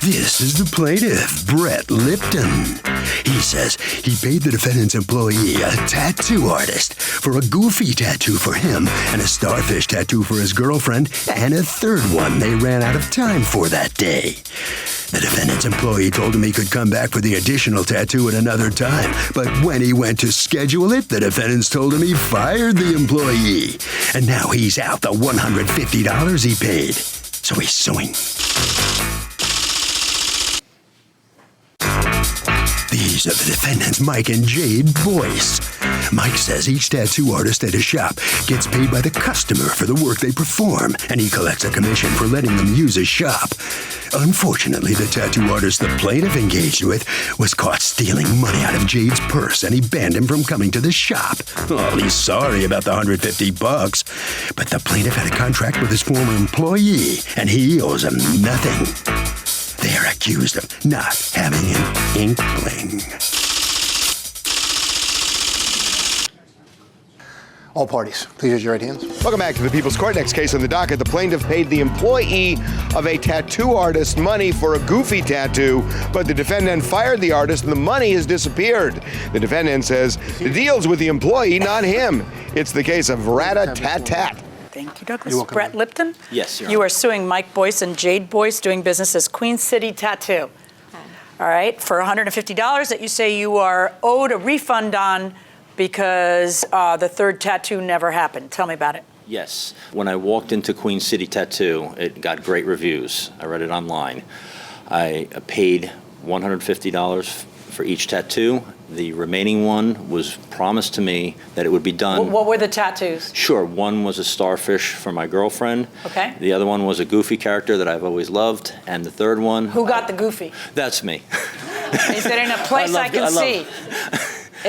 This is the plaintiff, Brett Lipton. He says he paid the defendant's employee, a tattoo artist, for a goofy tattoo for him and a starfish tattoo for his girlfriend and a third one they ran out of time for that day. The defendant's employee told him he could come back for the additional tattoo at another time, but when he went to schedule it, the defendants told him he fired the employee. And now he's out the $150 he paid. So he's suing. These are the defendants, Mike and Jade Boyce. Mike says each tattoo artist at his shop gets paid by the customer for the work they perform, and he collects a commission for letting them use his shop. Unfortunately, the tattoo artist the plaintiff engaged with was caught stealing money out of Jade's purse, and he banned him from coming to the shop. Well, he's sorry about the $150, but the plaintiff had a contract with his former employee, and he owes him nothing. They are accused of not having an inkling. All parties, please raise your right hands. Welcome back to the People's Court. Next case on the docket. The plaintiff paid the employee of a tattoo artist money for a goofy tattoo, but the defendant fired the artist and the money has disappeared. The defendant says the deal's with the employee, not him. It's the case of rat-a-tat-tat. Thank you, Douglas. Brett Lipton? Yes, Your Honor. You are suing Mike Boyce and Jade Boyce, doing business as Queen City Tattoo. All right, for $150 that you say you are owed a refund on because the third tattoo never happened. Tell me about it. Yes. When I walked into Queen City Tattoo, it got great reviews. I read it online. I paid $150 for each tattoo. The remaining one was promised to me that it would be done. What were the tattoos? Sure. One was a starfish for my girlfriend. Okay. The other one was a goofy character that I've always loved. And the third one... Who got the goofy? That's me. Is it in a place I can see?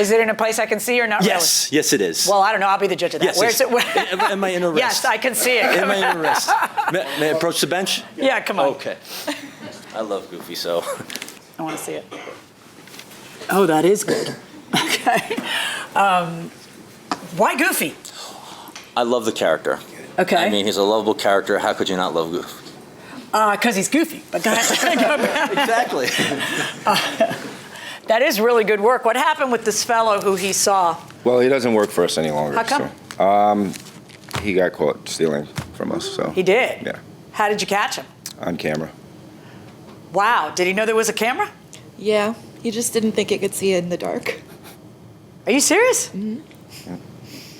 Is it in a place I can see or not Yes. really? Yes, it is. Well, I don't know. I'll be the judge of that. Yes, Where's yes. it? Am I in a wrist? Yes, I can see it. Am I in a wrist? May I approach the bench? Yeah, come on. Okay. I love Goofy, so... I want to see it. Oh, that is good. Okay. Why Goofy? I love the character. Okay. I mean, he's a lovable character. How could you not love Goofy? Because he's goofy. But go ahead. Exactly. That is really good work. What happened with this fellow who he saw? Well, he doesn't work for us any longer. How come? So, he got caught stealing from us. So He did? Yeah. How did you catch him? On camera. Wow. Did he know there was a camera? Yeah, he just didn't think it could see in the dark. Are you serious? Mm-hmm.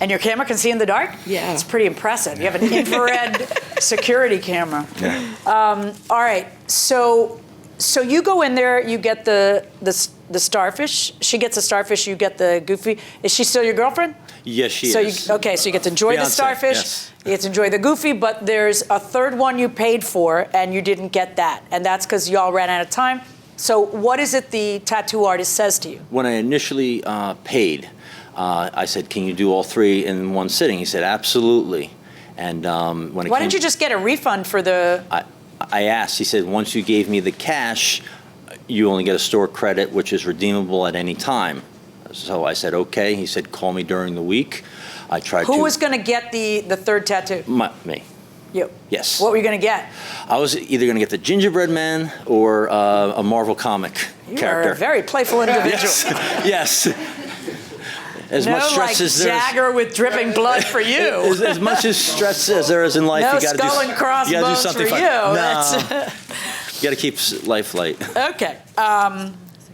And your camera can see in the dark? Yeah. It's pretty impressive. You have an infrared security camera. Yeah. All right. So you go in there, you get the starfish. She gets a starfish, you get the goofy. Is she still your girlfriend? Yes, she is. So you get to enjoy the Fiancé, starfish, yes. you get to enjoy the goofy, but there's a third one you paid for and you didn't get that. And that's because y'all ran out of time. So what is it the tattoo artist says to you? When I initially paid, I said, can you do all three in one sitting? He said, absolutely. And Why didn't you just get a refund for the... I asked, he said, once you gave me the cash, you only get a store credit, which is redeemable at any time. So I said, okay. He said, call me during the week. I tried to... Who was going to get the third tattoo? Me. You? Yes. What were you going to get? I was either going to get the Gingerbread Man or a Marvel comic character. You are a very playful individual. Yes. As much stress as there is... Jagger with dripping blood for you. As much as stress as there is in life, No you got to do... skull and crossbones something for fun. you. No. You got to keep life light. Okay.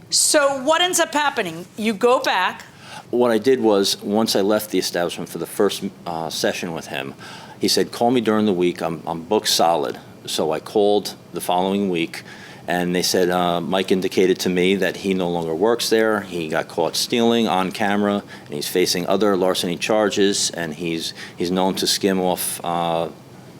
So what ends up happening? You go back. What I did was, once I left the establishment for the first session with him, he said, call me during the week. I'm booked solid. So I called the following week, and they said, Mike indicated to me that he no longer works there. He got caught stealing on camera, and he's facing other larceny charges, and he's known to skim off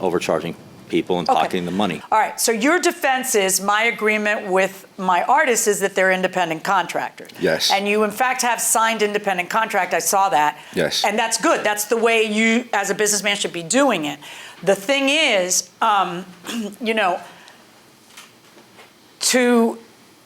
overcharging people and pocketing the money. All right, so your defense is my agreement with my artist is that they're independent contractors. Yes. And you, in fact, have signed independent contract. I saw that. Yes. And that's good. That's the way you, as a businessman, should be doing it. The thing is, you know,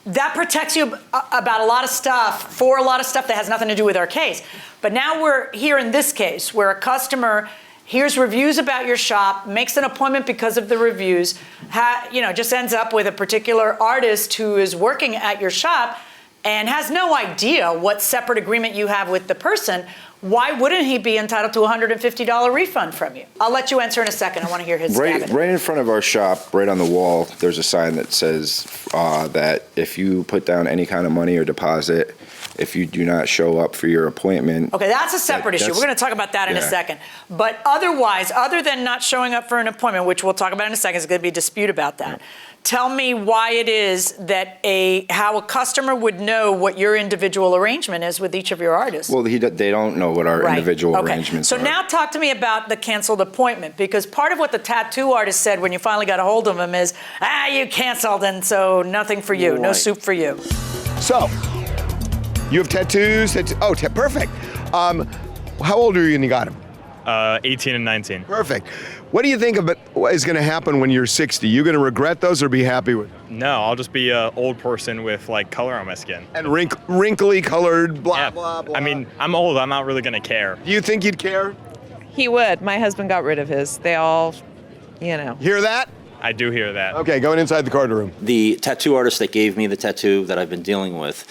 that protects you about a lot of stuff, for a lot of stuff that has nothing to do with our case. But now we're here in this case where a customer hears reviews about your shop, makes an appointment because of the reviews, just ends up with a particular artist who is working at your shop and has no idea what separate agreement you have with the person, why wouldn't he be entitled to a $150 refund from you? I'll let you answer in a second. I want to hear his stab at it. Right in front of our shop, right on the wall, there's a sign that says that if you put down any kind of money or deposit, if you do not show up for your appointment. Okay, that's a separate issue. We're going to talk about that in a second. But otherwise, other than not showing up for an appointment, which we'll talk about in a second, there's going to be a dispute about that. Tell me why it is that how a customer would know what your individual arrangement is with each of your artists. Well, they don't know what our individual arrangements are. So now talk to me about the canceled appointment, because part of what the tattoo artist said when you finally got a hold of him is, you canceled, and so nothing for you, no soup for you. So, You have tattoos? Perfect. How old are you when you got them? 18 and 19. Perfect. What do you think is going to happen when you're 60? You going to regret those or be happy with them? No, I'll just be an old person with like color on my skin. And wrinkly colored, blah, blah, blah. I mean, I'm old. I'm not really going to care. Do you think you'd care? He would. My husband got rid of his. They all, Hear that? I do hear that. Okay, going inside the card room. The tattoo artist that gave me the tattoo that I've been dealing with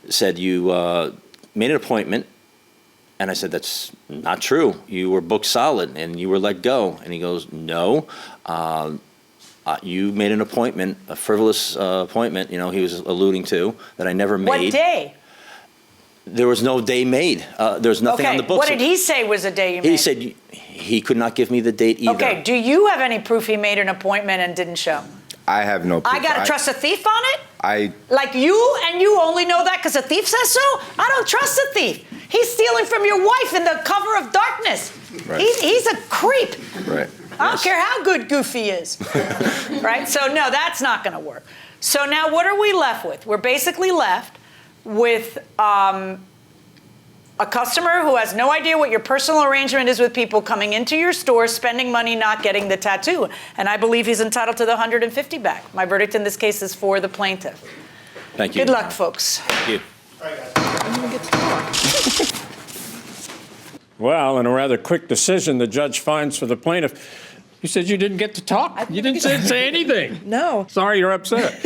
said you made an appointment, and I said, that's not true. You were booked solid, and you were let go. And he goes, no, you made an appointment, a frivolous appointment, he was alluding to, that I never made. What day? There was no day made. There's nothing on the books. What did he say was a day you made? He said he could not give me the date either. Okay, do you have any proof he made an appointment and didn't show? I have no proof. I gotta trust a thief on it? Like you, and you only know that because a thief says so? I don't trust a thief. He's stealing from your wife in the cover of darkness. Right. He's a creep. Right. I don't care how good Goofy is. Right? So no, that's not gonna work. So now what are we left with? We're basically left with a customer who has no idea what your personal arrangement is with people coming into your store, spending money, not getting the tattoo. And I believe he's entitled to the $150 back. My verdict in this case is for the plaintiff. Thank you. Good luck, folks. Thank you. Well, in a rather quick decision, the judge finds for the plaintiff. You said you didn't get to talk? You didn't say anything. No. Sorry you're upset.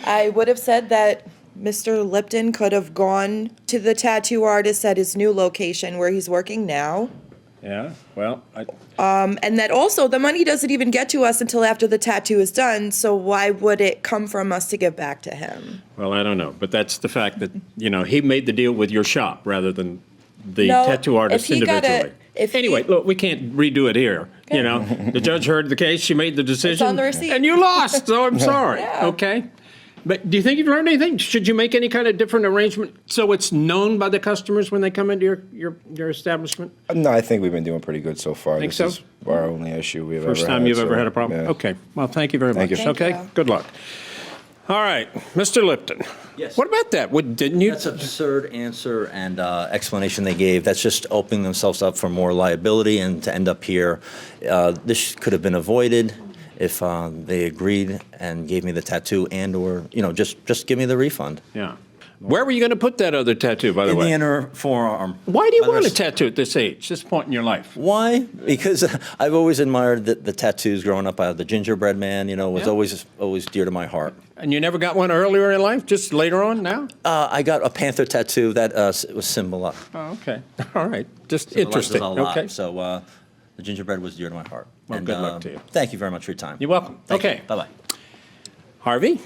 I would have said that Mr. Lipton could have gone to the tattoo artist at his new location where he's working now. Yeah, well, And that also the money doesn't even get to us until after the tattoo is done, so why would it come from us to give back to him? well, I don't know. But that's the fact that, he made the deal with your shop rather than the No, tattoo artist if he got individually. Anyway, look, we can't redo it here. The judge heard the case, she made the decision. on the receipt. And you lost, so I'm sorry, Yeah. okay? But do you think you've learned anything? Should you make any kind of different arrangement so it's known by the customers when they come into your establishment? No, I think we've been doing pretty good so far. Think This so? is our only issue we've ever had. First time you've ever so, had a problem? yeah. Okay, well, thank you very much. Thank you. Okay, Thank you. good luck. All right, Mr. Lipton. Yes. What about that? Didn't you? That's absurd answer and explanation they gave. That's just opening themselves up for more liability and to end up here. This could have been avoided if they agreed and gave me the tattoo and or, just give me the refund. Yeah. Where were you going to put that other tattoo, by the In way? the inner forearm. Why do you want a tattoo at this age, this point in your life? Why? Because I've always admired the tattoos growing up. The gingerbread man, was always dear to my heart. And you never got one earlier in life, just later on now? I got a panther tattoo that was symbol. Oh, okay. All right. Just interesting. A lot. Okay. So the gingerbread was dear to my heart. Well, good luck to you. Thank you very much for your time. You're welcome. Thank Okay. you. Bye-bye. Harvey?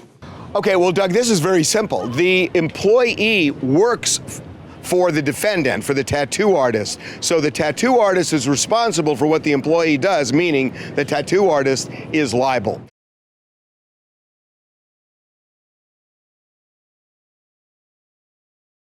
Okay, well, Doug, this is very simple. The employee works for the defendant, for the tattoo artist. So the tattoo artist is responsible for what the employee does, meaning the tattoo artist is liable.